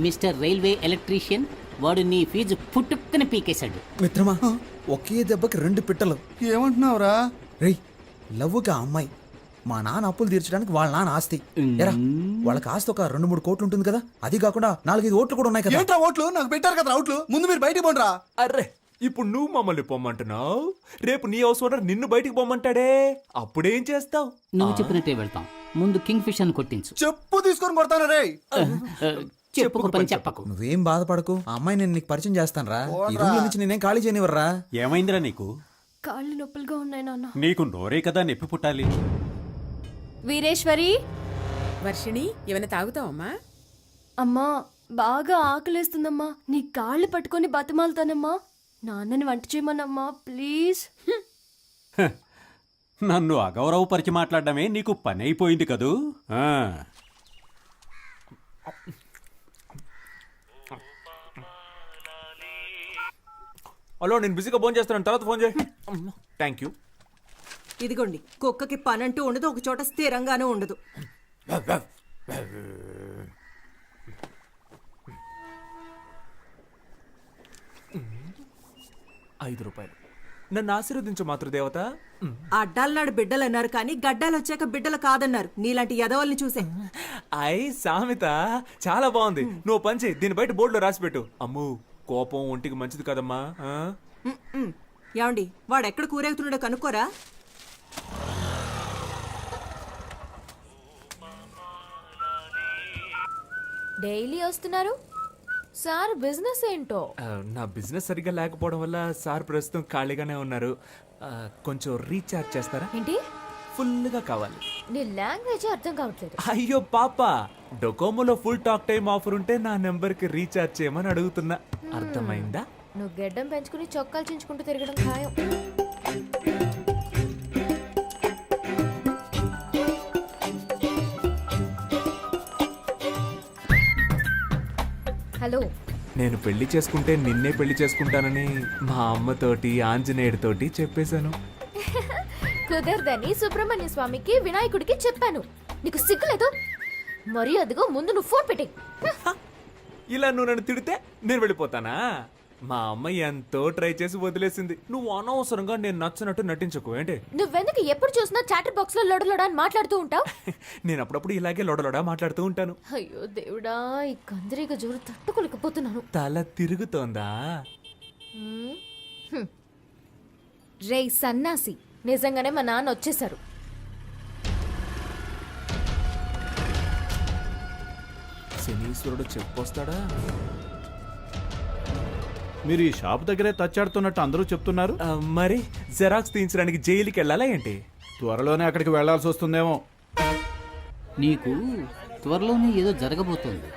Mister railway electrician, వాడు నీ fee పుట్టుక్కని పీకేశాడు. మిత్రమా, ఒకే దెబ్బకి 2 పిట్టలు. ఏమంటున్నావురా? రేయ్, లవ్వుగా అమ్మాయి మా నాన్న అప్పులు తీర్చడానికి వాళ్ళ నాన్న ఆస్తి. ఎరా, వాళ్ళకి ఆస్తి ఒక 2-3 కోట్లు ఉంటుంది కదా, అది కాకుండా 4-5 ఓట్లు కూడా ఉన్నాయి కదా. ఏంట్రా ఓట్లు? నాకు పెట్టారు కదా అవుట్లు. ముందు మీరు బయటికి పోండిరా. అర్రే, ఇప్పుడు నువ్వు మమ్మల్ని పొమ్మంటున్నావు, రేపు నీ హౌస్ ఓనర్ నిన్ను బయటికి పొమ్మంటాడే, అప్పుడేం చేస్తావు? నువ్వు చెప్పినట్టే వెళ్తాం. ముందు కింగ్ ఫిష్ అని కొట్టించు. చెప్పు తీసుకొని కొడతాను రే. చెప్పుకో పని చెప్పకు. నువ్వేం బాధపడకు, ఆ అమ్మాయి నేను నీకు పరిచయం చేస్తాను రా. ఈ రూమ్ నుంచి నేనేం ఖాళీ చేయనివర్రా. ఏమైందిరా నీకు? కాళ్ళు నొప్పులుగా ఉన్నాయి నాన్న. నీకు నోరే కదా నొప్పి పుట్టాలి. వీరేశ్వరి, వర్షిణి, ఏమైనా తాగుతావమ్మా? అమ్మా బాగా ఆకలేస్తుందమ్మా, నీ కాళ్ళు పట్టుకొని బతిమాలుతానమ్మా. నాన్నని వంట చేయమనమ్మా ప్లీజ్. నన్ను అగౌరవపరిచి మాట్లాడడమే నీకు పని అయిపోయింది కదూ. హలో, నేను బిజీగా ఫోన్ చేస్తాను, తర్వాత ఫోన్ చేయి. Thank you. ఇదిగోండి, కుక్కకి పనంటూ ఉండదు, ఒక చోట స్థిరంగానూ ఉండదు. ₹5. నన్ను ఆశీర్వదించు మాతృదేవత. అడ్డాలనాడు బిడ్డలు అన్నారు కానీ గడ్డాలు వచ్చాక బిడ్డలు కాదన్నారు. నీలాంటి యదవల్ని చూసే. సామెత చాలా బాగుంది. నువ్వు పని చేయి, దీని బయట బోర్డులో రాసి పెట్టు. అమ్ము, కోపం ఒంటికి మంచిది కదమ్మా. ఏమండి, వాడెక్కడ కూరేగుతున్నాడో కనుక్కోరా. డైలీ వస్తున్నారు సార్, బిజినెస్ ఏంటో? నా బిజినెస్ సరిగ్గా లేకపోవడం వల్ల సార్ ప్రస్తుతం ఖాళీగానే ఉన్నారు. కొంచెం రీఛార్జ్ చేస్తారా? ఏంటి? ఫుల్గా కావాలి. నీ లాంగ్వేజ్ అర్థం కావట్లేదు. అయ్యో పాప, డొకోమోలో ఫుల్ టాక్ టైం ఆఫర్ ఉంటే నా నెంబర్కి రీఛార్జ్ చేయమని అడుగుతున్నా. అర్థమైందా? నువ్వు గెడ్డం పెంచుకుని చొక్కాలు చించుకుంటూ తిరగడం ఖాయం. హలో, నేను పెళ్లి చేసుకుంటే నిన్నే పెళ్లి చేసుకుంటానని మా అమ్మతోటి ఆంజనేయుడితోటి చెప్పేశాను. కుదరదని సుబ్రహ్మణ్య స్వామికి వినాయకుడికి చెప్పాను. నీకు సిగ్గులేదు? మరి అదిగో ముందు నువ్వు ఫోన్ పెట్టే. ఇలా నువ్వు నన్ను తిడితే నేను వెళ్ళిపోతానా? మా అమ్మ ఎంతో ట్రై చేసి వదిలేసింది. నువ్వు అనవసరంగా నేను నచ్చినట్టు నటించకు. ఏంటి? నువ్వెందుకు ఎప్పుడు చూసినా చాటర్ బాక్స్ లో లొడలొడ అని మాట్లాడుతూ ఉంటావు? నేను అప్పుడప్పుడు ఇలాగే లొడలొడా మాట్లాడుతూ ఉంటాను. అయ్యో దేవుడా, ఈ కందిరీగ జోరు తట్టుకోలేకపోతున్నాను. తల తిరుగుతోందా? రే సన్నాసి, నిజంగానే మా నాన్న వచ్చేసారు. శనీశ్వరుడు చెప్పొస్తాడా? మీరు ఈ షాప్ దగ్గరే తచ్చాడుతున్నట్టు అందరూ చెప్తున్నారు. మరి జెరాక్స్ తీయించడానికి జైలుకి వెళ్ళాలా ఏంటి? త్వరలోనే అక్కడికి వెళ్లాల్సి వస్తుందేమో. నీకు త్వరలోనే ఏదో జరగబోతోంది.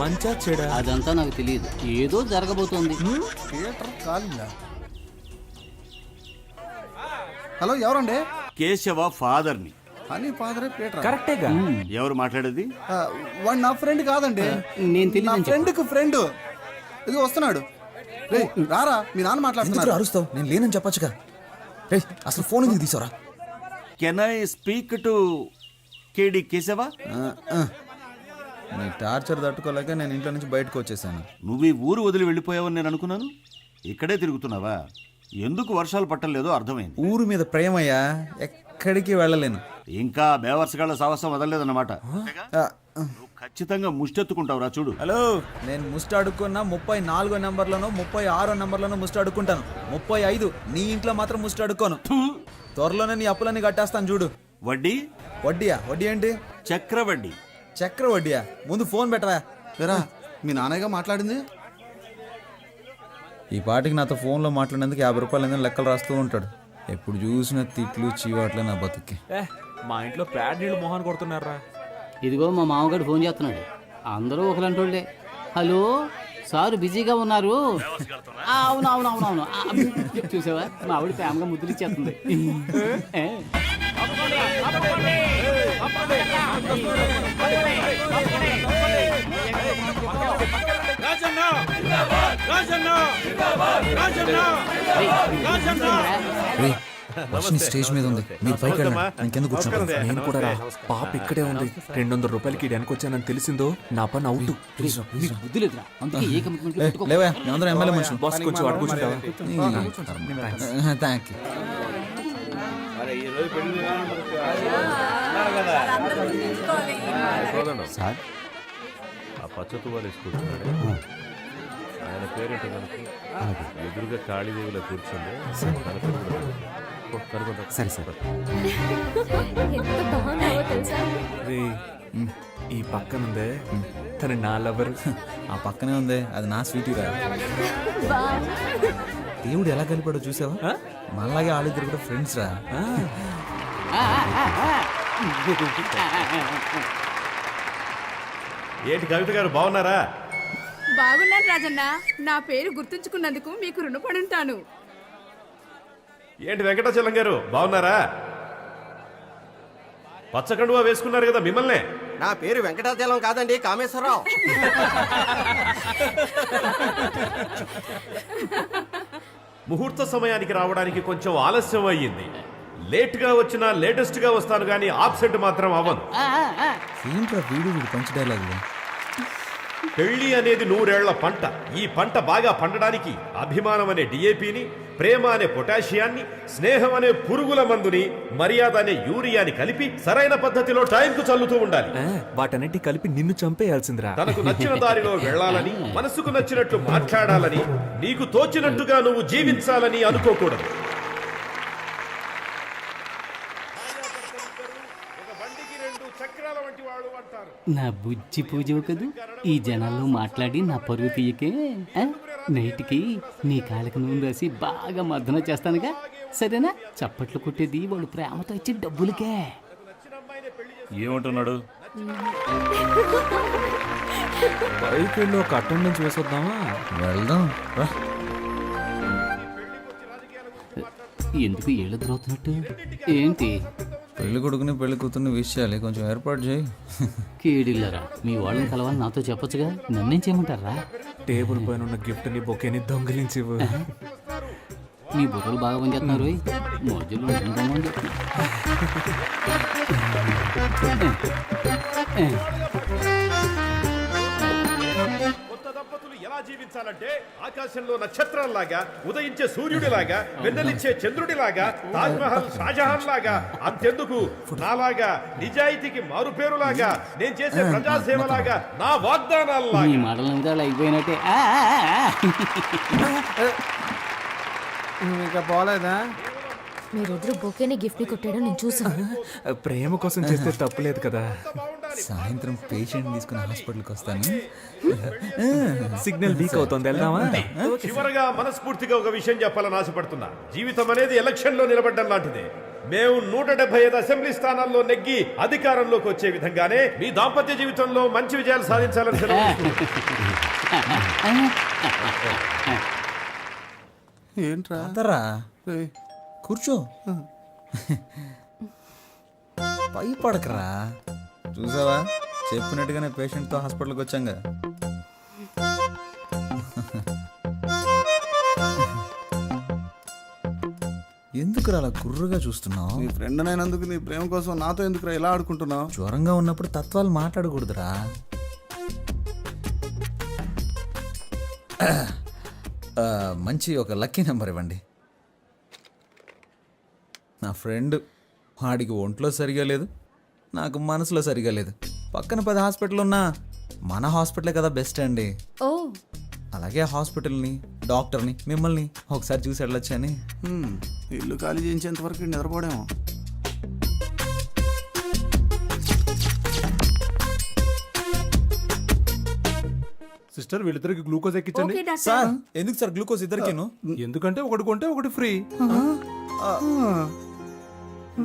మంచా చెడా? అదంతా నాకు తెలియదు, ఏదో జరగబోతోంది. థియేటర్ కాలిందా? హలో, ఎవరండి? కేశవ ఫాదర్ని. అని ఫాదరే పీటర్. కరెక్టేగా. ఎవరు మాట్లాడేది? వాడు నా ఫ్రెండ్ కాదండి, నేను నా తెలియదు. ఫ్రెండ్కి ఫ్రెండ్. ఇది వస్తున్నాడు. రే రారా, మీ నాన్న ఎందుకు మాట్లాడుతున్నారు. అరుస్తావు? నేను లేనని చెప్పొచ్చుగా. రేయ్, అసలు ఫోన్ ఎందుకు తీసారా? కెన్ ఐ స్పీక్ టు కేడి కేశవ? నీ టార్చర్ తట్టుకోలేక నేను ఇంట్లో నుంచి బయటకు వచ్చేసాను. నువ్వు ఈ ఊరు వదిలి వెళ్ళిపోయావని నేను అనుకున్నాను. ఇక్కడే తిరుగుతున్నావా? ఎందుకు వర్షాలు పట్టలేదో అర్థమైంది. ఊరు మీద ప్రేమయ్యా, ఎక్కడికి వెళ్ళలేను. ఇంకా బేవర్సగాళ్ళ సాహసం వదలలేదన్నమాట. నువ్వు ఖచ్చితంగా ముష్టెత్తుకుంటావురా, చూడు. హలో, నేను ముస్ట్ అడుక్కున్నా 34 నెంబర్లోనో 36 నెంబర్లోనో ముస్ట్ అడుక్కుంటాను. 35 నీ ఇంట్లో మాత్రం ముస్ట్ అడుక్కోను. త్వరలోనే నీ అప్పులన్నీ కట్టేస్తాను చూడు. వడ్డీ? వడ్డీయా? వడ్డీ ఏంటి? చక్రవడ్డీ. చక్ర వడ్డీయా? ముందు ఫోన్ పెట్టవా. లేరా, మీ నాన్నగా మాట్లాడింది. ఈ పాటికి నాతో ఫోన్లో మాట్లాడేందుకు 50 రూపాయలు ఏదైనా లెక్కలు రాస్తూ ఉంటాడు. ఎప్పుడు చూసిన తిట్లు చీవాట్లే నా బతుక్కి. మా ఇంట్లో ప్యాడ్ నీళ్ళు మొహాన్ కొడుతున్నారా? ఇదిగో మా మామగారు ఫోన్ చేస్తున్నాడు. అందరూ ఒకలంటోళ్ళే. హలో సార్, బిజీగా ఉన్నారు? అవునవునవునవును. చూసావా, మా ఆవిడ ప్రేమగా ముద్దులు ఇచ్చేస్తుంది. వర్షిని స్టేజ్ మీద ఉంది మీరు పైకి వెళ్ళండి నేను కింద కూర్చుంటాను నేను కూడా రా పాప ఇక్కడే ఉంది 200 రూపాయలకి వెనక్కి వచ్చానని తెలిసిందో నా పని అవుట్ నీకు బుద్ధి లేదురా అందుకే ఏ కమిట్మెంట్ లేవా మేమందరం ఎమ్మెల్యే మనుషులు బాస్ కొంచెం అడుగు కూర్చుంటావా థ్యాంక్ యూ సార్ ఆ పచ్చ తువాలు వేసుకుంటున్నాడు ఆయన పేరేంటో కనుక ఎదురుగా కాళీదేవిలో కూర్చుంది కనుకుంటా సరే సార్ ఎంత బాగున్నావో తెలుసా? రే ఈ పక్కనుందే తన నా లవర్ ఆ పక్కనే ఉంది అది నా స్వీటీ రా వావ్. దేవుడు ఎలా కలిపాడో చూసావా మనలాగే వాళ్ళిద్దరు కూడా ఫ్రెండ్స్ రా ఏంటి కవిత గారు బాగున్నారా? బాగున్నాను రాజన్న. నా పేరు గుర్తుంచుకున్నందుకు మీకు రుణపడి ఉంటాను. ఏంటి వెంకటాచలం గారు బాగున్నారా? పచ్చకండువా వేసుకున్నారు కదా మిమ్మల్నే. నా పేరు వెంకటాచలం కాదండి, కామేశ్వరరావు. ముహూర్త సమయానికి రావడానికి కొంచెం ఆలస్యం అయ్యింది. లేట్గా వచ్చినా లేటెస్ట్గా వస్తాను కానీ ఆబ్సెంట్ మాత్రం అవ్వను. ఏంట్రా వీడు పంచ్ డైలాగులు పెళ్లి అనేది 100 ఏళ్ల పంట. ఈ పంట బాగా పండడానికి అభిమానం అనే డిఏపిని, ప్రేమ అనే పొటాషియాన్ని, స్నేహం అనే పురుగుల మందుని, మర్యాద అనే యూరియాని కలిపి సరైన పద్ధతిలో టైంకు చల్లుతూ ఉండాలి. వాటన్నిటి కలిపి నిన్ను చంపేయాల్సిందిరా. తనకు నచ్చిన దారిలో వెళ్ళాలని, మనసుకు నచ్చినట్లు మాట్లాడాలని, నీకు తోచినట్టుగా నువ్వు జీవించాలని అనుకోకూడదు. నా బుజ్జి పూజ కదూ ఈ జనాల్లో మాట్లాడి నా పరువు తీయకే ఆ? నైట్కి నీ కాళ్ళకి నూనె రాసి బాగా మర్దన చేస్తానుగా, సరేనా? చప్పట్లు కొట్టేది వాళ్ళు ప్రేమతో ఇచ్చే డబ్బులకే. ఏమంటున్నాడు? బైక్ వెళ్ళి ఒక అటెండెన్స్ వేసొద్దామా? వెళ్దాం రా. ఎందుకు ఏళ్ళు ద్రోతున్నట్టు ఏంటి? పెళ్లి కొడుకుని పెళ్లి కూతుర్ని విష్ చేయాలి, కొంచెం ఏర్పాటు చేయి. కీడిల్లరా మీ వాళ్ళని కలవాలని నాతో చెప్పొచ్చుగా, నన్నేం చేయమంటారా? టేబుల్ పైన ఉన్న గిఫ్ట్ ని బొకేని దొంగిలించివు. మీ బుర్రలు బాగా పనిచేస్తున్నారు. మధ్యలో ఉండమని కొత్త దంపతులు ఎలా జీవించాలంటే ఆకాశంలో నక్షత్రాల్లాగా, ఉదయించే సూర్యుడిలాగా, వెన్నెలిచ్చే చంద్రుడిలాగా, తాజ్ మహల్ షాజహాన్ లాగా, అంతెందుకు నాలాగా నిజాయితీకి మారుపేరులాగా, నేను చేసే ప్రజాసేవలాగా, నా వాగ్దానాల్లాగా. మీ మాటల మీద అయిపోయినట్టే. ఇంకా పోలేదా? మీరిద్దరు బొకేని గిఫ్ట్ ని కొట్టడం నేను చూసాను. ప్రేమ కోసం చేస్తే తప్పులేదు కదా. సాయంత్రం పేషెంట్ తీసుకుని హాస్పిటల్కి వస్తాను. సిగ్నల్ వీక్ అవుతుంది, వెళ్దామా? చివరగా మనస్ఫూర్తిగా ఒక విషయం చెప్పాలని ఆశపడుతున్నా. జీవితం అనేది ఎలక్షన్ లో నిలబడ్డం లాంటిదే. మేము 175 అసెంబ్లీ స్థానాల్లో నెగ్గి అధికారంలోకి వచ్చే విధంగానే మీ దాంపత్య జీవితంలో మంచి విజయాలు సాధించాలని ఏంట్రా? అందరా కూర్చో. పై పడకరా. చూసావా, చెప్పినట్టుగానే పేషెంట్తో హాస్పిటల్కి వచ్చాంగా. ఎందుకురా అలా గుర్రుగా చూస్తున్నావు? నీ ఫ్రెండ్ అయినందుకు నీ ప్రేమ కోసం నాతో ఎందుకురా ఇలా ఆడుకుంటున్నావు? జ్వరంగా ఉన్నప్పుడు తత్వాలు మాట్లాడకూడదురా. మంచి ఒక లక్కీ నెంబర్ ఇవ్వండి. నా ఫ్రెండ్, వాడికి ఒంట్లో సరిగా లేదు, నాకు మనసులో సరిగా లేదు. పక్కన 10 హాస్పిటల్ ఉన్నా మన హాస్పిటలే కదా బెస్ట్ అండి. ఓ అలాగే హాస్పిటల్ని, డాక్టర్ని, మిమ్మల్ని ఒకసారి చూసి వెళ్ళొచ్చని. ఇల్లు ఖాళీ చేయించేంత వరకు నిద్రపోడేమో. సిస్టర్ వీళ్ళిద్దరికి గ్లూకోజ్ ఎక్కించండి. సార్ ఎందుకు సార్ గ్లూకోజ్ ఇద్దరికేను? ఎందుకంటే ఒకటి కొంటే ఒకటి ఫ్రీ.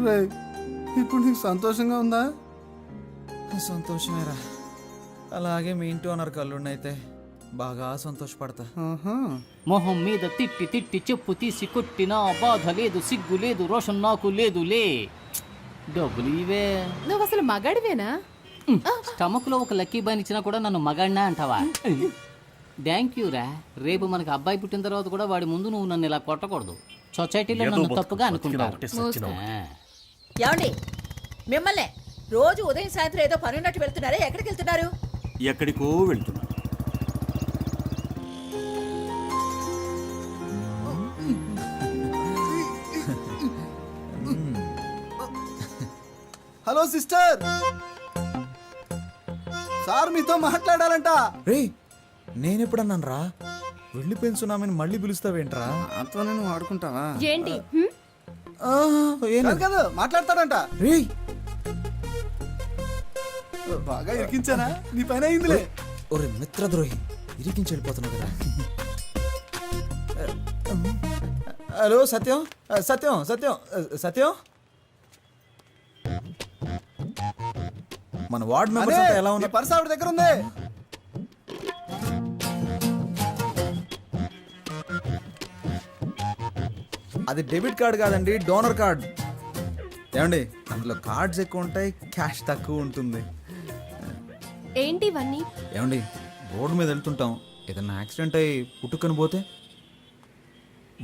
రేయ్, ఇప్పుడు నీకు సంతోషంగా ఉందా? సంతోషమేరా. అలాగే మీ ఇంటి ఓనర్ కళ్ళుండైతే బాగా సంతోషపడతా. మొహం మీద తిట్టి తిట్టి చెప్పు తీసి కొట్టినా బాధ లేదు, సిగ్గు లేదు, రోషన్ నాకు లేదులే. డబ్బులు ఇవే. నువ్వు అసలు మగాడివేనా? స్టమక్ లో ఒక లక్కీ బాయ్ ఇచ్చినా కూడా నన్ను మగాడినా అంటావా? థ్యాంక్ యూ రా. రేపు మనకి అబ్బాయి పుట్టిన తర్వాత కూడా వాడి ముందు నువ్వు నన్ను ఇలా కొట్టకూడదు. సొసైటీలో ఏదో నన్ను బతుకు, తప్పుగా బతికినా అనుకుంటారు ఒకటే, సచ్చినా ఆ. ఏమండి మిమ్మల్నే రోజు ఉదయం సాయంత్రం ఏదో పని ఉన్నట్టు వెళ్తున్నారే ఎక్కడికి వెళ్తున్నారు? ఎక్కడికో వెళ్తున్నా. హలో సిస్టర్, సార్ మీతో మాట్లాడాలంట. రే నేనెప్పుడన్నాను రా వెళ్ళిపోయిన సునామీని మళ్ళీ పిలుస్తావేంట్రా? నాతో నువ్వు ఆడుకుంటావా? ఏంటి కాదు కాదు, మాట్లాడతాడంట. రే బాగా ఇరికించానా? నీ పైన అయిందిలే. ఒరే మిత్రద్రోహి, ఇరికించి వెళ్ళిపోతున్నావు కదా. హలో సత్యం, సత్యం సత్యం సత్యం, మన వార్డ్ మెంబర్స్ అంతా ఎలా నీ ఉన్నారు? పర్స్ ఆవిడ దగ్గర ఉంది. అది డెబిట్ కార్డ్ కాదండి, డోనర్ కార్డ్. ఏమండి అందులో కార్డ్స్ ఎక్కువ ఉంటాయి, క్యాష్ తక్కువ ఉంటుంది. ఏంటి ఇవన్నీ? ఏమండి రోడ్డు మీద వెళ్తుంటాం, ఏదన్నా యాక్సిడెంట్ అయ్యి పుట్టుకొని పోతే?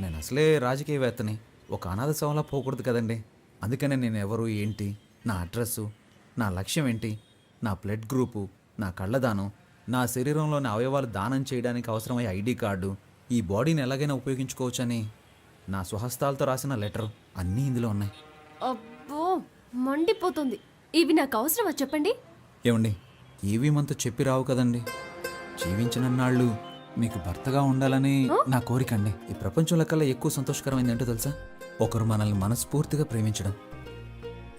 నేను అసలే రాజకీయవేత్తని, ఒక అనాథ శవంలా పోకూడదు కదండి. అందుకనే నేను ఎవరు ఏంటి, నా అడ్రస్సు, నా లక్ష్యం ఏంటి, నా బ్లడ్ గ్రూపు, నా కళ్ళదానం, నా శరీరంలోని అవయవాలు దానం చేయడానికి అవసరమయ్యే ఐడి కార్డు, ఈ బాడీని ఎలాగైనా ఉపయోగించుకోవచ్చని నా స్వహస్తాలతో రాసిన లెటర్ అన్నీ ఇందులో ఉన్నాయి. అబ్బో మండిపోతుంది. ఇవి నాకు అవసరమా చెప్పండి? ఏమండి ఏవి మనతో చెప్పి రావు కదండి. జీవించినన్నాళ్ళు మీకు భర్తగా ఉండాలని నా కోరికండి. ఈ ప్రపంచంలో కల్లా ఎక్కువ సంతోషకరమైంది ఏంటో తెలుసా? ఒకరు మనల్ని మనస్ఫూర్తిగా ప్రేమించడం.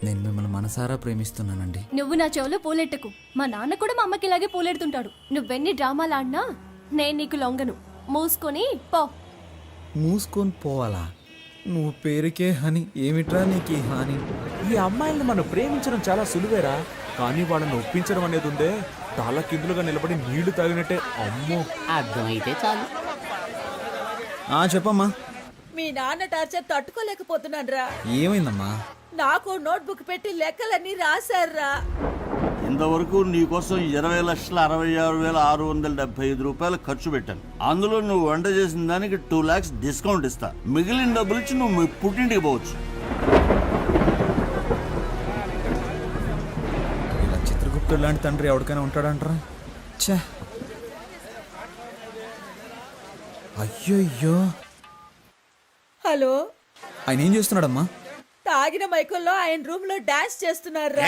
నేను మిమ్మల్ని మనసారా ప్రేమిస్తున్నానండి. నువ్వు నా చెవులో పూలెట్టకు. మా నాన్న కూడా మా అమ్మకి ఇలాగే పూలెడుతుంటాడు. నువ్వెన్ని డ్రామాలు ఆడినా నేను నీకు లొంగను. మూసుకొని పో. మూసుకొని పోవాలా? నువ్వు పేరుకే హని, ఏమిట్రా నీకు ఈ హాని? ఈ అమ్మాయిల్ని మనం ప్రేమించడం చాలా సులువేరా, కానీ వాళ్ళని ఒప్పించడం అనేది ఉందే తల కిందులుగా నిలబడి నీళ్లు తాగినట్టే. అమ్మో, అర్థమైతే చాలు. చెప్పమ్మా. మీ నాన్న టార్చర్ తట్టుకోలేకపోతున్నాను రా. ఏమైందమ్మా? నాకు నోట్బుక్ పెట్టి లెక్కలన్నీ రాశారా. ఇంతవరకు నీకోసం 20,66,675 రూపాయలు ఖర్చు పెట్టాను. అందులో నువ్వు వంట చేసిన దానికి 2 lakhs డిస్కౌంట్ ఇస్తా. మిగిలిన డబ్బులు ఇచ్చి నువ్వు మీ పుట్టింటికి పోవచ్చు. ఇలా చిత్రగుప్తుడు లాంటి తండ్రి ఎవరికైనా ఉంటాడంటారా? ఛే, అయ్యో. హలో, ఆయన ఏం చేస్తున్నాడమ్మా? తాగిన మైకుల్లో ఆయన రూమ్ లో డాన్స్ చేస్తున్నారా.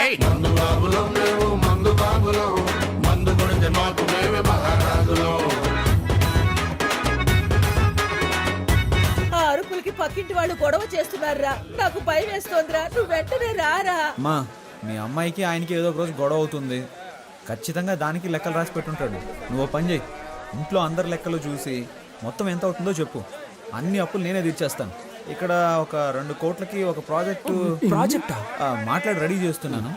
ఆ అరుపులకి పక్కింటి వాళ్ళు గొడవ చేస్తున్నారా. నాకు భయం వేస్తోందిరా. నువ్వు వెంటనే రారా. అమ్మా, మీ అమ్మాయికి ఆయనకి ఏదో ఒక రోజు గొడవ అవుతుంది. ఖచ్చితంగా దానికి లెక్కలు రాసి పెట్టుంటాడు. నువ్వు ఓ పని చేయి, ఇంట్లో అందరి లెక్కలు చూసి మొత్తం ఎంత అవుతుందో చెప్పు. అన్ని అప్పులు నేనే తీర్చేస్తాను. ఇక్కడ ఒక 2 కోట్లకి ఒక ప్రాజెక్టా మాట్లాడి రెడీ చేస్తున్నాను.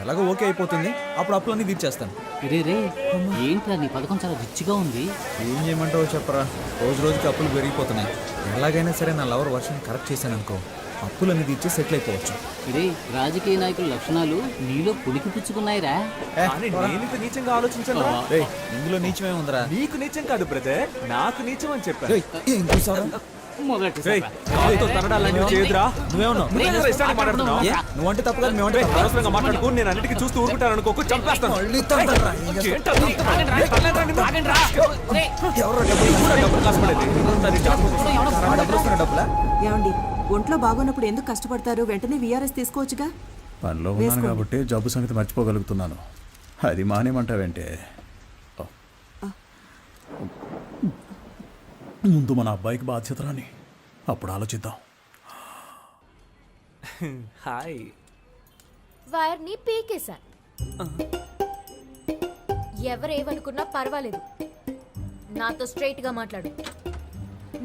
ఎలాగో ఓకే అయిపోతుంది, అప్పుడు అప్పులన్నీ తీర్చేస్తాను. రే రే, ఏంట్రా నీ పథకం చాలా రిచ్గా ఉంది. ఏం చేయమంటావో చెప్పరా? రోజు రోజుకి అప్పులు పెరిగిపోతున్నాయి. ఎలాగైనా సరే నా లవర్ వర్షన్ కరెక్ట్ చేశాను అనుకో, అప్పులన్నీ తీర్చి సెటిల్ అయిపోవచ్చు. రే, రాజకీయ నాయకుల లక్షణాలు నీలో పులికి పుచ్చుకున్నాయిరా. కానీ నేనింత నీచంగా ఆలోచించను. రేయ్, ఇందులో నీచమే ఉందిరా. నీకు నీచం కాదు బ్రదర్, నాకు నీచం అని చెప్పాను. రేయ్, ఏం చూసావురా? మొదటి రేయ్, కాలుతో తనడాలన్నీ చేయదురా. నువ్వేమన్నావు? నువ్వేరా ఇష్టానికి మాట్లాడుతున్నావు? ఏ? నువ్వంటే తప్పు కాదు, మేమంటే రేయ్, తప్పా? అనవసరంగా మాట్లాడుకో. నేను అన్నిటికీ చూస్తూ ఊరుకుంటాను అనుకోకు, చంపేస్తాను. మళ్ళీ తండ్రా, ఏం చేస్తావు? ఏంటది? తగలేదురా నిన్ను? ఎవరో డబ్బులు కూడా డబ్బులు కాసుపడేది. దాన్ని జాగ్రత్త. ఆ డబ్బులు వస్తున్న డబ్బులా? ఏమండి ఒంట్లో బాగోనప్పుడు ఎందుకు కష్టపడతారు? వెంటనే విఆర్ఎస్ తీసుకోవచ్చుగా. పనిలో ఉన్నాను కాబట్టి జబ్బు సంగతి మర్చిపోగలుగుతున్నాను. అది మానేమంటావేంటే? ముందు మన అబ్బాయికి బాధ్యత రాని, అప్పుడు ఆలోచిద్దాం. హాయ్. వైర్ని పీకేశాను. ఎవరేమనుకున్నా పర్వాలేదు, నాతో స్ట్రైట్ గా మాట్లాడు.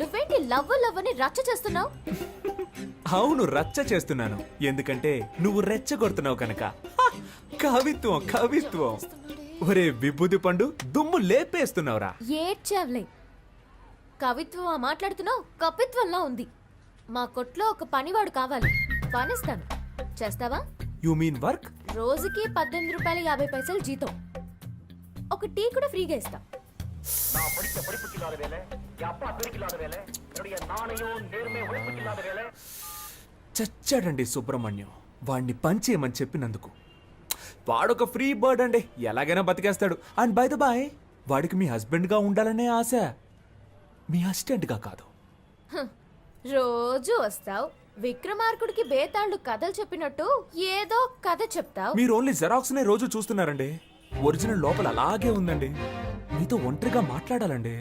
నువ్వేంటి లవ్ అని రచ్చ చేస్తున్నావు? అవును, రచ్చ చేస్తున్నాను. ఎందుకంటే నువ్వు రెచ్చగొడుతున్నావు కనుక. హ! కవిత్వం కవిత్వం. ఒరే విభూది పండు, దుమ్ము లేపేస్తున్నావురా. ఏడ్చావులే. కవిత్వం మాట్లాడుతున్నావు, కపిత్వంలా ఉంది. మా కొట్లో ఒక పనివాడు కావాలి, పనిస్తాను. చేస్తావా? You mean work? రోజుకి 18 రూపాయలు 50 పైసలు జీతం. ఒక టీ కూడా ఫ్రీగా ఇస్తా. చచ్చాడండి సుబ్రహ్మణ్యం వాడిని పంచేయమని చెప్పినందుకు. వాడొక ఫ్రీ బర్డ్ అండి, ఎలాగైనా బతికేస్తాడు. అండ్ బై ద బాయ్, వాడికి మీ హస్బెండ్గా ఉండాలనే ఆశ, మీ అసిస్టెంట్గా కాదు. రోజు వస్తావు విక్రమార్కుడికి బేతాళుడు కథలు చెప్పినట్టు ఏదో కథ చెప్తావు. మీరు ఓన్లీ జెరాక్స్ నే రోజు చూస్తున్నారండి. ఒరిజినల్ లోపల అలాగే ఉందండి. మీతో ఒంటరిగా మాట్లాడాలండి.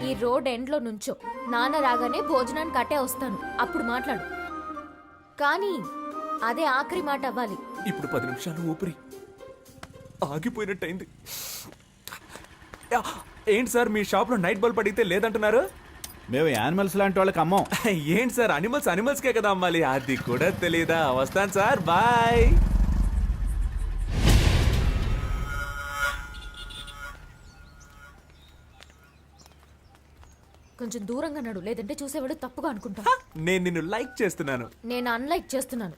ఈ రోడ్ ఎండ్ లో నుంచో, నాన్న రాగానే భోజనానికి అట్టే వస్తాను, అప్పుడు మాట్లాడు. కానీ అదే ఆఖరి మాట అవ్వాలి. ఇప్పుడు 10 నిమిషాలు ఊపిరి ఆగిపోయినట్టయింది. యా, ఏంటి సార్ మీ షాప్ లో నైట్ బల్బ్ అడిగితే లేదంటున్నారు? మేము యానిమల్స్ లాంటి వాళ్ళకి అమ్మం. ఏంటి సార్ అనిమల్స్కే కదా అమ్మాలి, అది కూడా తెలీదా? వస్తాను సార్, బాయ్. కొంచెం దూరంగా నడు, లేదంటే చూసేవాడు తప్పుగా అనుకుంటా. నేను నిన్ను లైక్ చేస్తున్నాను. నేను అన్లైక్ చేస్తున్నాను.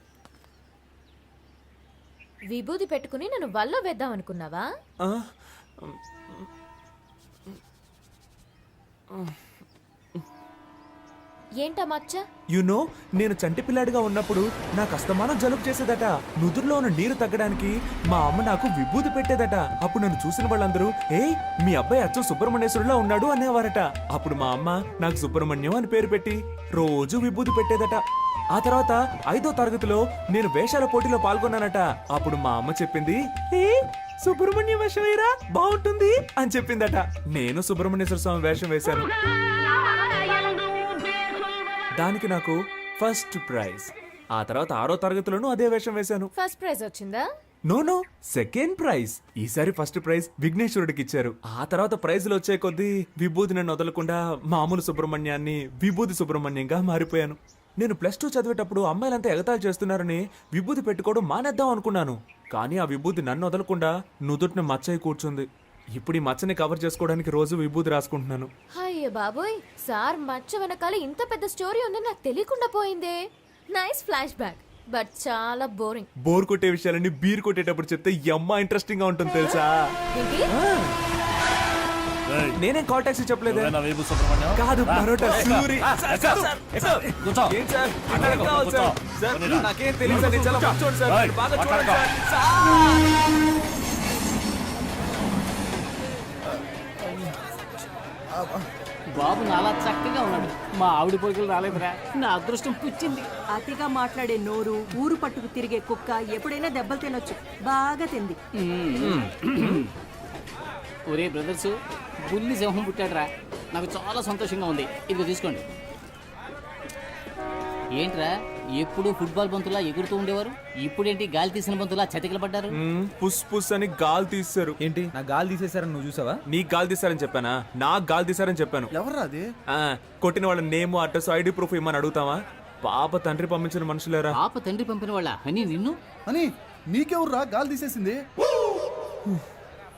విభూది పెట్టుకుని నన్ను వల్ల వేద్దాం అనుకున్నావా? ఆ? ఏంటా మచ్చ? యునో నేను చంటి పిల్లాడిగా ఉన్నప్పుడు నాకు అస్తమానం జలుబు చేసేదట. నుదురులో ఉన్న నీరు తగ్గడానికి మా అమ్మ నాకు విభూది పెట్టేదట. అప్పుడు నన్ను చూసిన వాళ్ళందరూ ఏయ్ మీ అబ్బాయి అచ్చం సుబ్రహ్మణ్యేశ్వరులా ఉన్నాడు అనేవారట. అప్పుడు మా అమ్మ నాకు సుబ్రహ్మణ్యం అని పేరు పెట్టి రోజు విభూది పెట్టేదట. ఆ తర్వాత 5వ తరగతిలో నేను వేషాల పోటీలో పాల్గొన్నానట. అప్పుడు మా అమ్మ చెప్పింది, ఏ సుబ్రహ్మణ్యం వేషం వేయరా బాగుంటుంది అని చెప్పిందట. నేను సుబ్రహ్మణ్యేశ్వర స్వామి వేషం వేశాను. దానికి నాకు ఫస్ట్ ప్రైజ్. ఆ తర్వాత 6వ తరగతిలోనూ అదే వేషం వేశాను. ఫస్ట్ ప్రైజ్ వచ్చిందా? No second prize. ఈసారి ఫస్ట్ ప్రైజ్ విఘ్నేశ్వరుడికి ఇచ్చారు. ఆ తర్వాత ప్రైజులు వచ్చే కొద్దీ విభూది నన్ను వదలకుండా మామూలు సుబ్రహ్మణ్యాన్ని విభూది సుబ్రహ్మణ్యంగా మారిపోయాను. నేను +2 చదివేటప్పుడు అమ్మాయిలంతా ఎగతాళి చేస్తున్నారని విభూది పెట్టుకోవడం మానేద్దాం అనుకున్నాను. కానీ ఆ విభూది నన్ను వదలకుండా నుదుటిని మచ్చయి కూర్చుంది. ఇప్పుడు ఈ మచ్చని కవర్ చేసుకోవడానికి రోజు విభూది రాసుకుంటున్నాను. అయ్యో బాబోయ్, సార్ మచ్చ వెనకాల ఇంత పెద్ద స్టోరీ ఉందని నాకు తెలియకుండా పోయిందే. నైస్ ఫ్లాష్ బ్యాక్, బట్ చాలా బోరింగ్. బోర్ కొట్టే విషయాలన్నీ బీర్ కొట్టేటప్పుడు చెప్తే యమ్మ ఇంట్రెస్టింగ్ గా ఉంటుంది తెలుసా? నేనేం కాల్ టాక్సీ చెప్పలేదు. కాదు పరోటా సూరి. ఏం సార్? ఇక్కడికి కావాలి సార్. సార్, నాకేం తెలియదు సార్, నేను చాలా మంచోడు సార్. మీరు బాగా చూడండి సార్. బాబు నాలా చక్కగా ఉన్నాడు. మా ఆవిడ పొరుగులు రాలేదురా, నా అదృష్టం పుచ్చింది. అతిగా మాట్లాడే నోరు, ఊరు పట్టుకు తిరిగే కుక్క ఎప్పుడైనా దెబ్బలు తినొచ్చు. బాగా తింది. ఒరే బ్రదర్స్, బుల్లి సింహం పుట్టాడురా, నాకు చాలా సంతోషంగా ఉంది. ఇదిగో తీసుకోండి. ఏంట్రా ఎప్పుడు ఫుట్బాల్ బంతులా ఎగురుతూ ఉండేవారు, ఇప్పుడేంటి గాలి తీసిన బంతులా చతికిల పడ్డారు? పుస్ పుస్ అని గాలి తీస్తారు. ఏంటి నా గాలి తీసేశారని నువ్వు చూసావా? నీకు గాలి తీసారని చెప్పానా? నాకు గాలి తీసారని చెప్పాను. ఎవర్రా అది? కొట్టిన వాళ్ళ నేమ్, అడ్రస్, ఐడి ప్రూఫ్ ఇమ్మని అడుగుతావా? పాప తండ్రి పంపించిన మనుషులేరా. పాప తండ్రి పంపిన వాళ్ళ అని నిన్ను అని నీకెవర్రా గాలి తీసేసింది?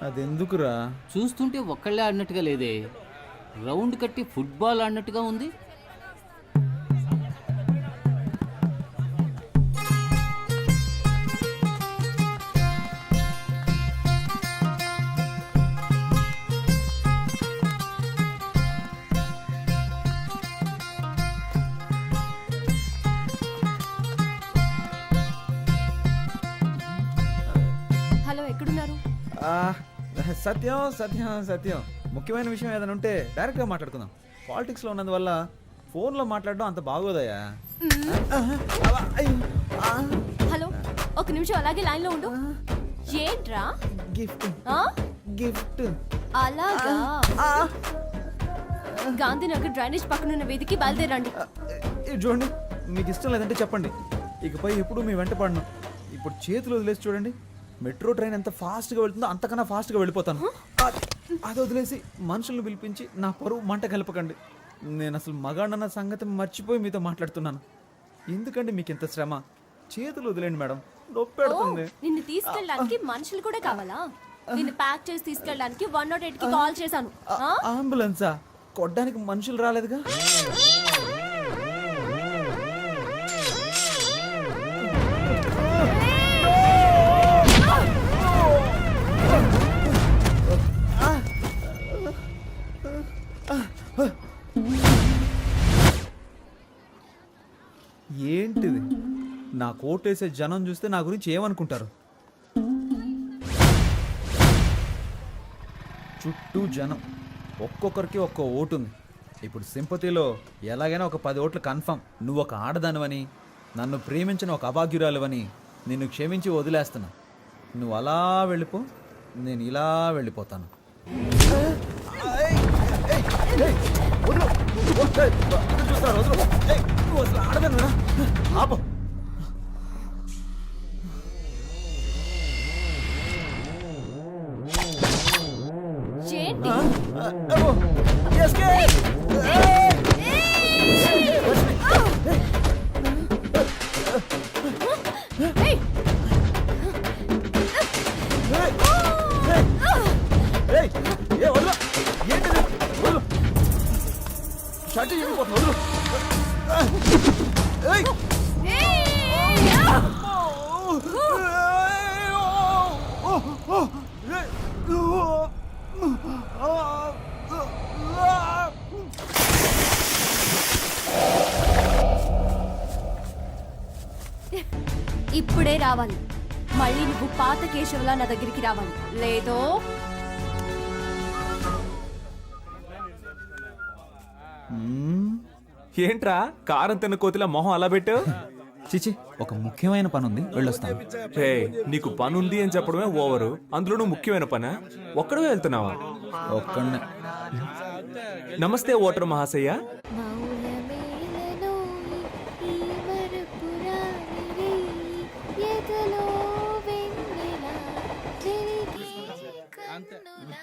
అదెందుకురా? చూస్తుంటే ఒక్కళ్ళే ఆడినట్టుగా లేదే, రౌండ్ కట్టి ఫుట్బాల్ ఆడినట్టుగా ఉంది. హలో, ఎక్కడున్నారు? సత్యం సత్యం సత్యం ముఖ్యమైన విషయం ఏదైనా ఉంటే డైరెక్ట్గా మాట్లాడుకుందాం. పాలిటిక్స్లో ఉన్నందువల్ల ఫోన్లో మాట్లాడడం అంత బాగోదయ్యా. హలో, ఒక నిమిషం అలాగే లైన్ లో ఉండు. ఏంట్రా? గిఫ్ట్ ఆ? గిఫ్ట్. అలాగా? గాంధీనగర్ డ్రైనేజ్ పక్కనున్న వీధికి బయలుదేరండి. ఇది చూడండి, మీకు ఇష్టం లేదంటే చెప్పండి, ఇకపై ఎప్పుడు మీ వెంట పడను. ఇప్పుడు చేతులు వదిలేసి చూడండి, మెట్రో ట్రైన్ ఎంత ఫాస్ట్గా వెళ్తుందో అంతకన్నా ఫాస్ట్గా వెళ్ళిపోతాను. అది వదిలేసి మనుషులను పిలిపించి నా పరువు మంట కలపకండి. నేను అసలు మగాడన్న సంగతి మర్చిపోయి మీతో మాట్లాడుతున్నాను. ఎందుకండి మీకు ఇంత శ్రమ? చేతులు వదిలేండి మేడం, నొప్పి పెడుతుంది. నిన్ను తీసుకెళ్ళడానికి మనుషులు కూడా కావాలా? నిన్ను ప్యాక్ చేసి తీసుకెళ్ళడానికి 108 కి కాల్ చేశాను. అంబులెన్సా? కొట్టడానికి మనుషులు రాలేదుగా. ఏంటిది? నా కోటేసే జనం చూస్తే నా గురించి ఏమనుకుంటారు? చుట్టూ జనం, ఒక్కొక్కరికి ఒక్కో ఓటు ఉంది. ఇప్పుడు సింపతిలో ఎలాగైనా ఒక 10 ఓట్లు కన్ఫర్మ్. నువ్వు ఒక ఆడదానివని, నన్ను ప్రేమించిన ఒక అభాగ్యురాలువని నిన్ను క్షమించి వదిలేస్తున్నా. నువ్వు అలా వెళ్ళిపో, నేను ఇలా వెళ్ళిపోతాను. ఏంటి? ఏయ్! ఇప్పుడే రావాలి. మళ్ళీ నువ్వు పాత కేశవలా నా దగ్గరికి రావాలి, లేదో ఏంట్రా కారం తిన్న కోతిలా మొహం అలా పెట్టావు? చిచి, ఒక ముఖ్యమైన పని ఉంది, వెళ్ళొస్తాను. హే, నీకు పని ఉంది అని చెప్పడమే ఓవరు, అందులోనూ ముఖ్యమైన పనా? ఒక్కడే వెళ్తున్నావా? ఒక్కడనే. నమస్తే ఓటర్ మహాశయ్య.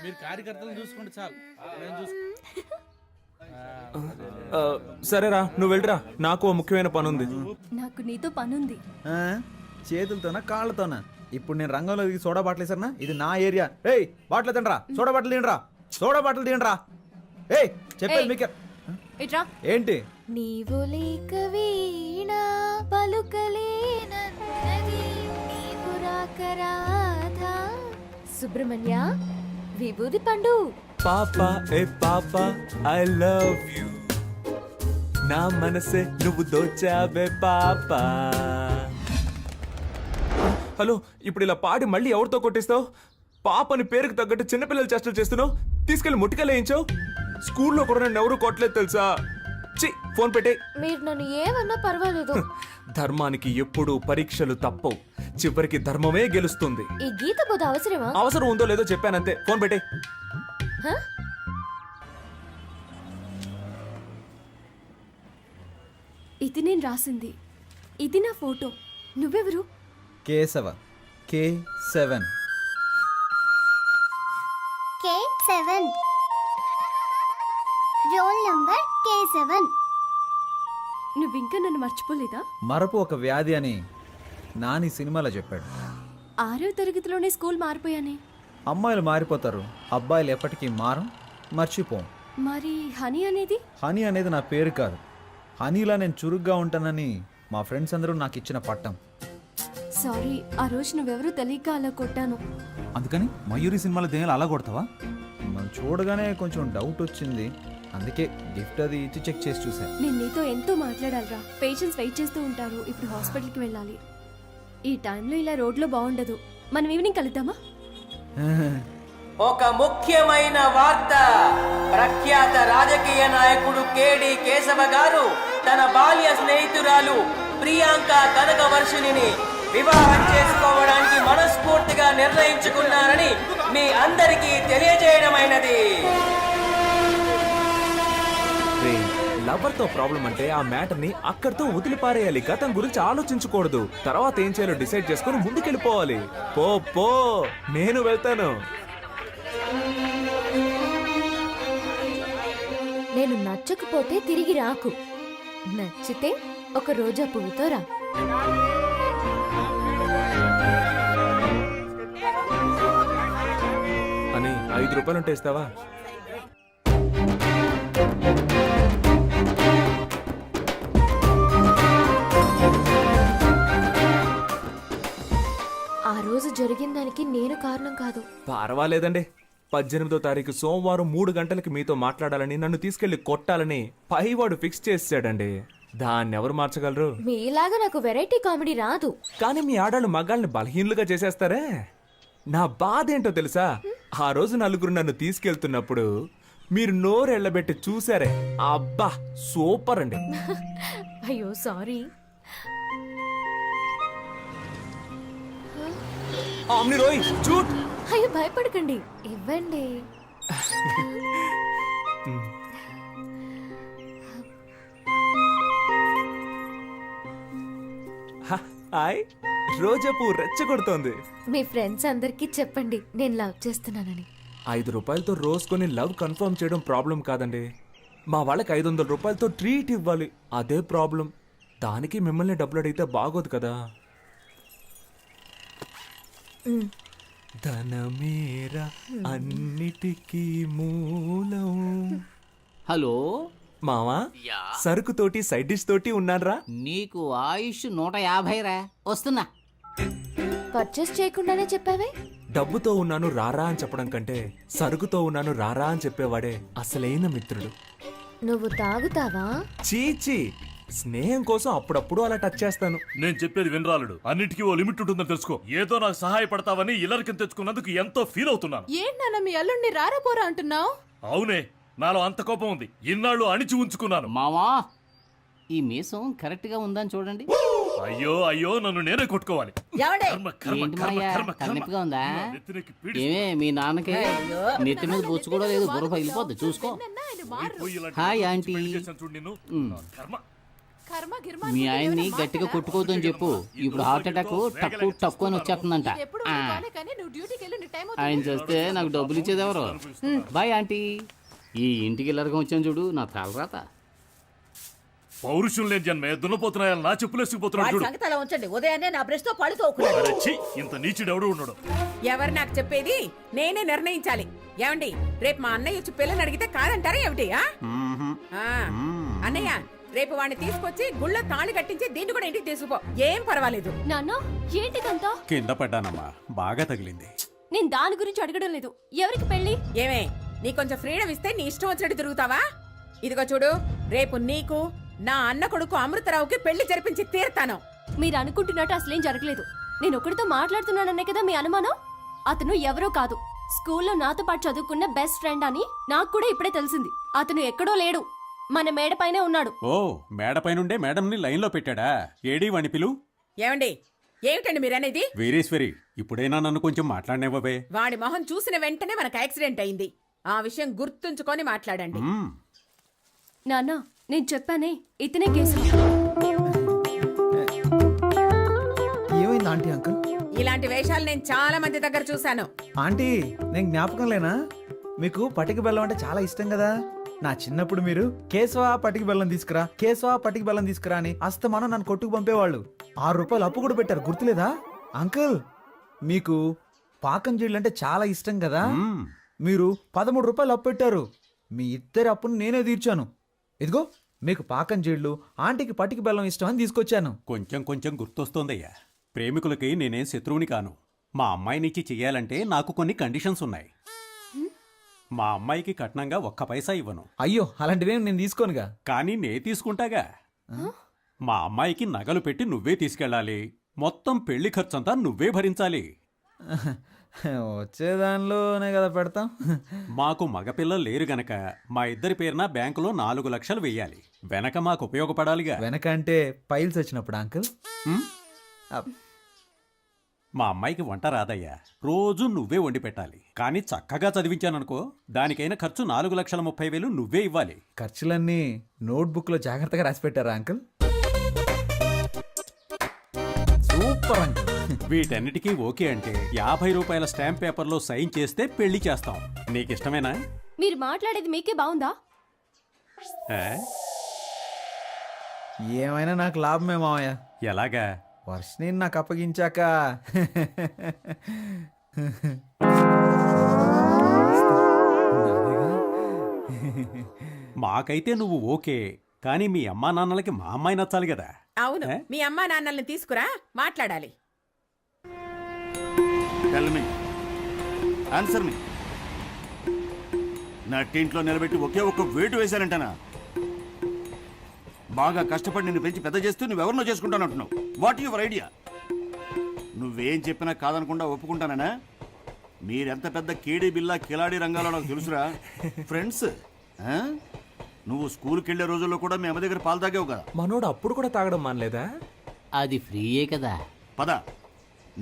మీరు కార్యకర్తలను చూసుకుంటే చాలు. సరేరా, నువ్వు వెళ్ళరా, నాకు ఓ ముఖ్యమైన పని ఉంది. నాకు నీతో పనుంది. చేతులతోనా కాళ్ళతోనా? ఇప్పుడు నేను రంగంలో దిగి సోడా బాటిల్ వేసారా? ఇది నా ఏరియా. ఏయ్, బాటిల్ తినరా, సోడా బాటిల్ తినరా, సోడా బాటిల్ తినరా. ఏయ్, చెప్పేది మీకు ఇట్రా. ఏంటి? నీవు లేక వీణా పలుకలేనన్నది, నీవు రాక రాధా. సుబ్రహ్మణ్య, విభూది పండు. పాపా ఏ పాపా, ఐ లవ్ యు. నా మనసే నువ్వు దోచావే పాపా. హలో, ఇప్పుడు ఇలా పాడి మళ్ళీ ఎవరితో కొట్టిస్తావు? పాపని పేరుకు తగ్గట్టు చిన్నపిల్లలు చేష్టలు చేస్తున్నావు. తీసుకెళ్లి ముట్టికలేయించావు. స్కూల్లో కూడా నన్ను ఎవరు కొట్టలేదు తెలుసా? చి, ఫోన్ పెట్టే. మీరు నన్ను ఏమన్నా పర్వాలేదు. ధర్మానికి ఎప్పుడూ పరీక్షలు తప్పవు, చివరికి ధర్మమే గెలుస్తుంది. ఈ గీత బోధ అవసరమా? అవసరం ఉందో లేదో చెప్పానంతే, ఫోన్ పెట్టే. హ? ఇది నేను రాసింది, ఇది నా ఫోటో. నువ్వెవరు? Keshava, K7. K7. Roll number K7. నువ్వింకా నన్ను మర్చిపోలేదా? మరపు ఒక వ్యాధి అని నాని సినిమాలో చెప్పాడు. 6వ తరగతిలోనే స్కూల్ మారిపోయానే. అమ్మాయిలు మారిపోతారు, అబ్బాయిలు ఎప్పటికీ మారం, మర్చిపోం. మరి హనీ అనేది? హనీ అనేది నా పేరు కాదు. హనీలా నేను చురుగ్గా ఉంటానని మా ఫ్రెండ్స్ అందరూ నాకు ఇచ్చిన పట్టం. సారీ, ఆ రోజు నువ్వెవరో తెలియక అలా కొట్టాను. అందుకని మయూరి సినిమాలో దేనిలో అలా కొడతావా? మనం చూడగానే కొంచెం డౌట్ వచ్చింది, అందుకే గిఫ్ట్ అది ఇచ్చి చెక్ చేసి చూశాను. నేను నీతో ఎంతో మాట్లాడాలిరా. పేషెంట్స్ వెయిట్ చేస్తూ ఉంటారు. ఇప్పుడు హాస్పిటల్కి వెళ్ళాలి. ఈ టైంలో ఇలా రోడ్లో బాగుండదు. మనం ఈవినింగ్ కలుద్దామా? ఒక ముఖ్యమైన వార్త. ప్రఖ్యాత రాజకీయ నాయకుడు కేడి కేశవ గారు తన బాల్య స్నేహితురాలు ప్రియాంక కనకవర్షిణిని వివాహం చేసుకోవడానికి మనస్ఫూర్తిగా నిర్ణయించుకున్నారని మీ అందరికీ తెలియజేయడమైనది. లవర్ తో ప్రాబ్లం అంటే ఆ మ్యాటర్ ని అక్కడితో వదిలిపారేయాలి. గతం గురించి ఆలోచించకూడదు. తర్వాత ఏం చేయాలో డిసైడ్ చేసుకుని ముందుకెళ్ళిపోవాలి. పో పో, నేను వెళ్తాను. నేను నచ్చకపోతే తిరిగి రాకు, నచ్చితే ఒక రోజా పువ్వుతో రా. అని 5 రూపాయలు ఉంటే ఇస్తావా? ఆ రోజు జరిగిన దానికి నేను కారణం కాదు. పర్వాలేదండి. 18వ తారీఖు సోమవారం 3 గంటలకి మీతో మాట్లాడాలని, నన్ను తీసుకెళ్లి కొట్టాలని పైవాడు ఫిక్స్ చేసాడండి. దాన్ని ఎవరు మార్చగలరు? మీలాగా నాకు వెరైటీ కామెడీ రాదు. కానీ మీ ఆడాళ్ళు మగాళ్ళని బలహీనులుగా చేసేస్తారే. నా బాధ ఏంటో తెలుసా? ఆ రోజు నలుగురు నన్ను తీసుకెళ్తున్నప్పుడు మీరు నోరెళ్ళబెట్టి చూసారే, అబ్బా సూపర్ అండి. అయ్యో సారీ. ఆమ్ని రోయ్ చూట్. అయ్యో భయపడకండి, ఇవ్వండి. హాయ్, రోజా పువ్వు రెచ్చగొడుతోంది. మీ ఫ్రెండ్స్ అందరికీ చెప్పండి నేను లవ్ చేస్తున్నానని. 5 రూపాయలతో రోజ్ కొని లవ్ కన్ఫర్మ్ చేయడం ప్రాబ్లం కాదండి. మా వాళ్ళకి 500 రూపాయలతో ట్రీట్ ఇవ్వాలి, అదే ప్రాబ్లం. దానికి మిమ్మల్ని డబ్బులు అడిగితే బాగోదు కదా. ధనమేరా అన్నిటికీ మూలం. హలో మావా, సరుకుతోటి సైడ్ డిష్ తోటి ఉన్నాన్రా. నీకు ఆయుష్ 150 రా. వస్తున్నా. పర్చేస్ చేయకుండానే చెప్పావే. డబ్బుతో ఉన్నాను రారా అని చెప్పడం కంటే సరుకుతో ఉన్నాను రారా అని చెప్పేవాడే అసలైన మిత్రుడు. నువ్వు తాగుతావా? చీచి, స్నేహం కోసం అప్పుడప్పుడు అలా టచ్ చేస్తాను. నేను చెప్పేది వినరాలుడు, అన్నిటికీ ఓ లిమిట్ ఉంటుందని తెలుసుకో. ఏదో నాకు సహాయపడతావని ఇల్లరికం తెచ్చుకున్నందుకు ఎంతో ఫీల్ అవుతున్నాను. ఏంటన్నా మీ అల్లుడిని రారాపోరా అంటున్నావు? అవునే, నాలో అంత కోపం ఉంది. ఇన్నాళ్ళు అణిచి ఉంచుకున్నాను. మావా, ఈ మీసం కరెక్ట్ గా ఉందని చూడండి. అయ్యో అయ్యో, నన్ను నేనే కొట్టుకోవాలి. ఎవడే? కర్మ, కర్మ, ఏంటి కర్మ, మాయా, కర్మ, కర్మ. తలనొప్పిగా ఉందా? నా నెత్తినెక్కి పీడిస్తు- ఏమే మీ నాన్నకి నెత్తి మీద బొచ్చు కూడా లేదు, బుర్ర పగిలిపోద్ది చూసుకో. పోయి ఇలాంటి హాయ్ వాడిని ఆంటీ. పెళ్లి చేశాను చూడు నిన్ను. నా కర్మ. మీ ఆయన్ని గట్టిగా కొట్టుకోవద్దని చెప్పు. ఇప్పుడు హార్ట్ అటాక్ టక్కు టక్కు అని వచ్చేస్తుందంట. ఆ, ఆయన చేస్తే నాకు డబ్బులు ఇచ్చేది ఎవరు? Bye aunty. ఈ ఇంటికి ఇల్లరకం వచ్చాను చూడు, నా తలరాత. పౌరుషం లేని జన్మే దున్నపోతున్నాయని నా చెప్పులేసుకుపోతున్నాడు వాడి చూడు. సంగతి అలా ఉంచండి. ఉదయాన్నే నా బ్రష్ తో పళ్ళు తోకున్నాడు. అరే ఛీ, ఇంత నీచుడు ఎవడు ఉండడు. ఎవరు నాకు చెప్పేది? నేనే నిర్ణయించాలి. ఏమండి, రేపు మా అన్నయ్య వచ్చి పిల్లని అడిగితే కాదంటారా ఏమిటి? అన్నయ్య, రేపు వాడిని తీసుకొచ్చి గుళ్ళ తాళి కట్టించి దీన్ని కూడా ఇంటికి తీసుకుపో. ఏం పర్వాలేదు. నాన్న ఏంటిదంతా? కింద పడ్డానమ్మా, బాగా తగిలింది. నేను దాని గురించి అడగడం లేదు. ఎవరికి పెళ్లి? ఏమే, నీ కొంచెం ఫ్రీడమ్ ఇస్తే నీ ఇష్టం వచ్చినట్టు తిరుగుతావా? ఇదిగో చూడు, రేపు నీకు నా అన్న కొడుకు అమృతరావుకి పెళ్లి జరిపించి తీరుతాను. మీరు అనుకుంటున్నట్టు అసలేం జరగలేదు. నేను ఒకరితో మాట్లాడుతున్నాననే కదా మీ అనుమానం. అతను ఎవరో కాదు, స్కూల్లో నాతో పాటు చదువుకున్న బెస్ట్ ఫ్రెండ్ అని నాకు కూడా ఇప్పుడే తెలిసింది. అతను ఎక్కడో లేడు, మన మేడపైనే ఉన్నాడు. ఓ, మేడపైనుండే మేడంని లైన్లో పెట్టాడా? ఏడీ వాణి పిలు. ఏమండి, ఏమిటండి మీరనేది? వీరేశ్వరి, ఇప్పుడైనా నన్ను కొంచెం మాట్లాడనివ్వవే. వాడి మొహం చూసిన వెంటనే మనకు యాక్సిడెంట్ అయింది. ఆ విషయం గుర్తుంచుకొని మాట్లాడండి. నాన్న, నేను చెప్పానే, ఇతనే కేసు. ఏమైంది ఆంటీ అంకుల్? ఇలాంటి వేషాలు నేను చాలా మంది దగ్గర చూశాను. ఆంటీ, నేను జ్ఞాపకం లేనా? మీకు పటిక బెల్లం అంటే చాలా ఇష్టం కదా. నా చిన్నప్పుడు మీరు కేశవా పటిక బెల్లం తీసుకురా, కేశవా పటిక బెల్లం తీసుకురా అని అస్తమానం నన్ను కొట్టుకు పంపేవాళ్ళు. 6 రూపాయలు అప్పు కూడా పెట్టారు, గుర్తులేదా? అంకుల్, మీకు పాకం జీళ్ళు అంటే చాలా ఇష్టం కదా. మీరు 13 రూపాయలు అప్పు పెట్టారు. మీ ఇద్దరి అప్పును నేనే తీర్చాను. ఇదిగో మీకు పాకం జీళ్ళు, ఆంటీకి పటిక బెల్లం ఇష్టం అని తీసుకొచ్చాను. కొంచెం కొంచెం గుర్తొస్తోందయ్యా. ప్రేమికులకి నేనేం శత్రువుని కాను. మా అమ్మాయినిచ్చి చెయ్యాలంటే నాకు కొన్ని కండిషన్స్ ఉన్నాయి. మా అమ్మాయికి కట్నంగా 1 పైసా ఇవ్వను. అయ్యో, అలాంటివేం నేను తీసుకోనుగా. కానీ నే తీసుకుంటాగా. మా అమ్మాయికి నగలు పెట్టి నువ్వే తీసుకెళ్ళాలి. మొత్తం పెళ్లి ఖర్చంతా నువ్వే భరించాలి. వచ్చేదానిలోనే కదా పెడతాం. మాకు మగపిల్లలు లేరు గనక మా ఇద్దరి పేరున బ్యాంకులో 4 లక్షలు వెయ్యాలి. వెనక మాకు ఉపయోగపడాలిగా. వెనక అంటే పైల్స్ వచ్చినప్పుడు అంకుల్. మా అమ్మాయికి వంట రాదయ్యా. రోజు నువ్వే వండి పెట్టాలి. కానీ చక్కగా చదివించాననుకో, దానికైన ఖర్చు 4,30,000 నువ్వే ఇవ్వాలి. ఖర్చులన్నీ నోట్బుక్ లో జాగ్రత్తగా రాసి పెట్టారా అంకుల్? Super uncle. వీటన్నిటికీ ఓకే అంటే 50 రూపాయల స్టాంప్ పేపర్లో సైన్ చేస్తే పెళ్లి చేస్తాం. నీకిష్టమేనా? మీరు మాట్లాడేది మీకే బాగుందా? ఏమైనా నాకు లాభమే మావయ్య. ఎలాగా? వర్షని నాకు అప్పగించాక మాకైతే నువ్వు ఓకే, కానీ మీ అమ్మా నాన్నలకి మా అమ్మాయి నచ్చాలి కదా. అవును, మీ అమ్మా నాన్నల్ని తీసుకురా, మాట్లాడాలి. Tell me. Answer me. నా టీంట్లో నిలబెట్టి ఒకే ఒక్క వేటు వేశారంటనా? బాగా కష్టపడి నిన్ను పెంచి పెద్ద చేస్తూ నువ్వెవరినో చేసుకుంటానంటున్నావు. What your idea? నువ్వేం చెప్పినా కాదనకుండా ఒప్పుకుంటానా? మీరెంత పెద్ద కేడీ బిల్లా కిలాడీ రంగాలో నాకు తెలుసురా. ఫ్రెండ్స్, నువ్వు స్కూల్కి వెళ్ళే రోజుల్లో కూడా మీ అమ్మ దగ్గర పాలు తాగావు కదా. మనోడు అప్పుడు కూడా తాగడం మానలేదా? అది ఫ్రీయే కదా. పద,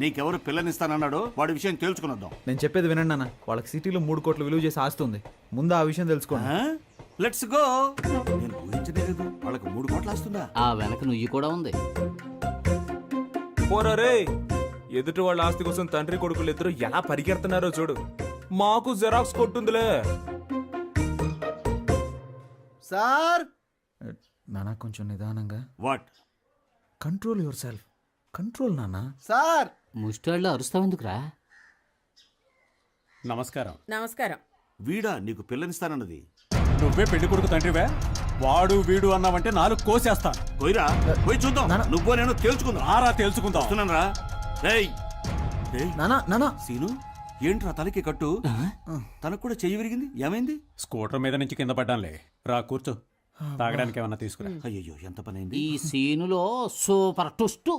నీకెవరు పిల్లనిస్తానన్నాడో వాడి విషయం తేల్చుకునొద్దాం. నేను చెప్పేది వినండి అన్న. వాళ్ళకి సిటీలో 3 కోట్లు విలువ చేసి ఆస్తుంది. ముందు ఆ విషయం తెలుసుకోండి. Let's go. నేను ఊహించలేదు వాళ్ళకి 3 కోట్లు వస్తుందా. ఆ వెనక నుయ్యి కూడా ఉంది. పోరా రే, ఎదుటి వాళ్ళ ఆస్తి కోసం తండ్రి కొడుకులు ఇద్దరు ఎలా పరిగెడుతున్నారో చూడు. మాకు జెరాక్స్ కొట్టుందిలే. సార్ నానా కొంచెం నిదానంగా. What? Control your self. Control నానా. సార్ ముష్టాళ్ళు అరుస్తావెందుకురా? నమస్కారం. నమస్కారం. వీడా నీకు పిల్లనిస్తానన్నది? నువ్వే పెళ్లి కొడుకు తండ్రివే. వాడు వీడు అన్నావంటే 4 కోసేస్తాను. పోయిరా, పోయి చూద్దాం. నువ్వు నేను తేల్చుకుందాం. ఆరా తేల్చుకుందాం. వస్తున్నానరా. రేయ్ నానా నానా. సీను, ఏంట్రా తలకి కట్టు? తనకు కూడా చెయ్యి విరిగింది, ఏమైంది? స్కూటర్ మీద నుంచి కింద పడ్డానులే. రా కూర్చో, తాగడానికి ఏమన్నా తీసుకురా. అయ్యో, ఎంత పని అయింది. ఈ సీనులో సూపర్ ట్విస్ట్.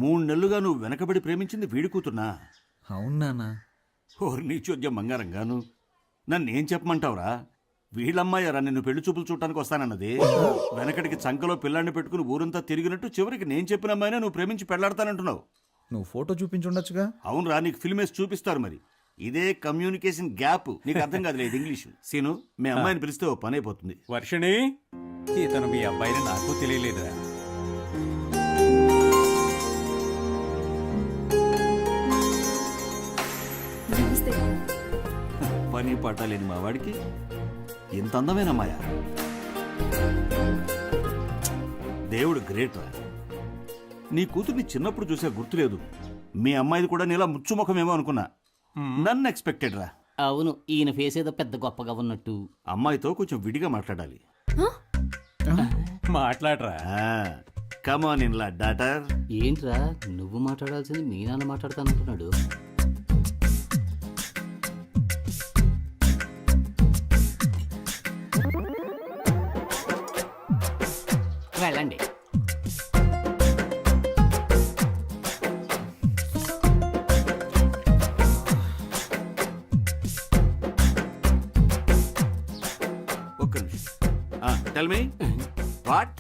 3 నెలలుగా నువ్వు వెనకబడి ప్రేమించింది వీడి కూతున్నా? అవును నానా. ఓరి నీ చోద్యం బంగారంగాను. నన్నేం చెప్పమంటావురా? వీళ్ళమ్మాయారా నిన్ను పెళ్లి చూపులు చూడటానికి వస్తానన్నది. వెనకటికి చంకలో పిల్లాన్ని పెట్టుకుని ఊరంతా తిరిగినట్టు చివరికి నేను చెప్పిన అమ్మాయినా నువ్వు ప్రేమించి పెళ్లాడతానంటున్నావు. నువ్వు ఫోటో చూపించుండొచ్చుగా. అవునరా, నీకు ఫిల్మ్ వేసి చూపిస్తారు. మరి ఇదే కమ్యూనికేషన్ గ్యాప్. నీకు అర్థం కాదులేదు ఇంగ్లీష్. సీను, మీ అమ్మాయిని పిలిస్తే ఓ పని అయిపోతుంది. వర్షిణి, ఇతను మీ అబ్బాయిని నాకు తెలియలేదురా. పని పాట లేని మా వాడికి ఇంత అందమైన అమ్మాయ. దేవుడు గ్రేట్ రా. నీ కూతుర్ని చిన్నప్పుడు చూసే గుర్తులేదు. మీ అమ్మాయిది కూడా నీలా ముచ్చుముఖమేమో అనుకున్నా. నన్ను ఎక్స్పెక్టెడ్ రా. అవును, ఈయన ఫేస్ ఏదో పెద్ద గొప్పగా ఉన్నట్టు. అమ్మాయితో కొంచెం విడిగా మాట్లాడాలి. మాట్లాడరా. కమాన్ ఇన్ లా డాటర్. ఏంట్రా నువ్వు మాట్లాడాల్సింది మీ నాన్న మాట్లాడతానంటున్నాడు. వెళ్ళండి. ఒక్క నిమిషం. Tell me what?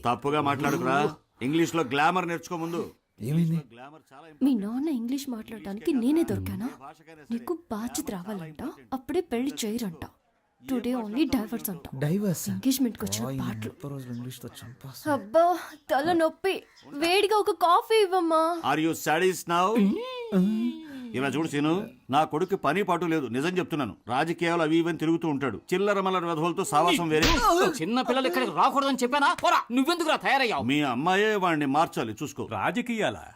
తప్పుగా మాట్లాడుకురా. ఇంగ్లీష్ లో గ్లామర్ నేర్చుకో ముందు. ఏమైంది? గ్లామర్ చాలా మీ నాన్న ఇంగ్లీష్ మాట్లాడటానికి నేనే దొరికానా? నీకు బాధ్యత రావాలంట, అప్పుడే పెళ్లి చేయరంట. టుడే ఓన్లీ డైవర్స్ అంట. డైవర్స్? ఎంగేజ్మెంట్ కి వచ్చిన పాటలు. రోజులు ఇంగ్లీష్ తో చంపాస్. అబ్బా తల నొప్పి. వేడిగా ఒక కాఫీ ఇవ్వమ్మా. Are you sadist now? ఇలా చూడు సీను, నా కొడుకు పని పాటు లేదు. నిజం చెప్తున్నాను. రాజకీయాలు అవి ఇవని తిరుగుతూ ఉంటాడు. చిల్లర మల్లర వెధవలతో సావాసం వేరే. చిన్న పిల్లలు ఇక్కడికి రాకూడదని చెప్పానా? నువ్వెందుకురా తయారయ్యావు? మీ అమ్మాయే వాడిని మార్చాలి, చూసుకో. రాజకీయాలా?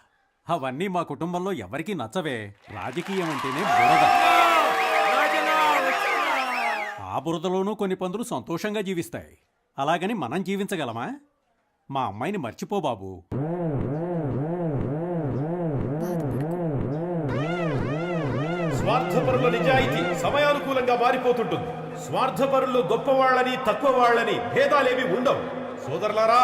అవన్నీ మా కుటుంబంలో ఎవరికీ నచ్చవే. రాజకీయం అంటేనే బురద. ఆ బురదలోనూ కొన్ని పందులు సంతోషంగా జీవిస్తాయి. అలాగని మనం జీవించగలమా? మా అమ్మాయిని మర్చిపో బాబు. స్వార్థపరుల నిజాయితీ సమయానుకూలంగా మారిపోతుంటుంది. స్వార్థపరులు గొప్పవాళ్ళని తక్కువ వాళ్ళని భేదాలేవి ఉండవు. సోదరులారా,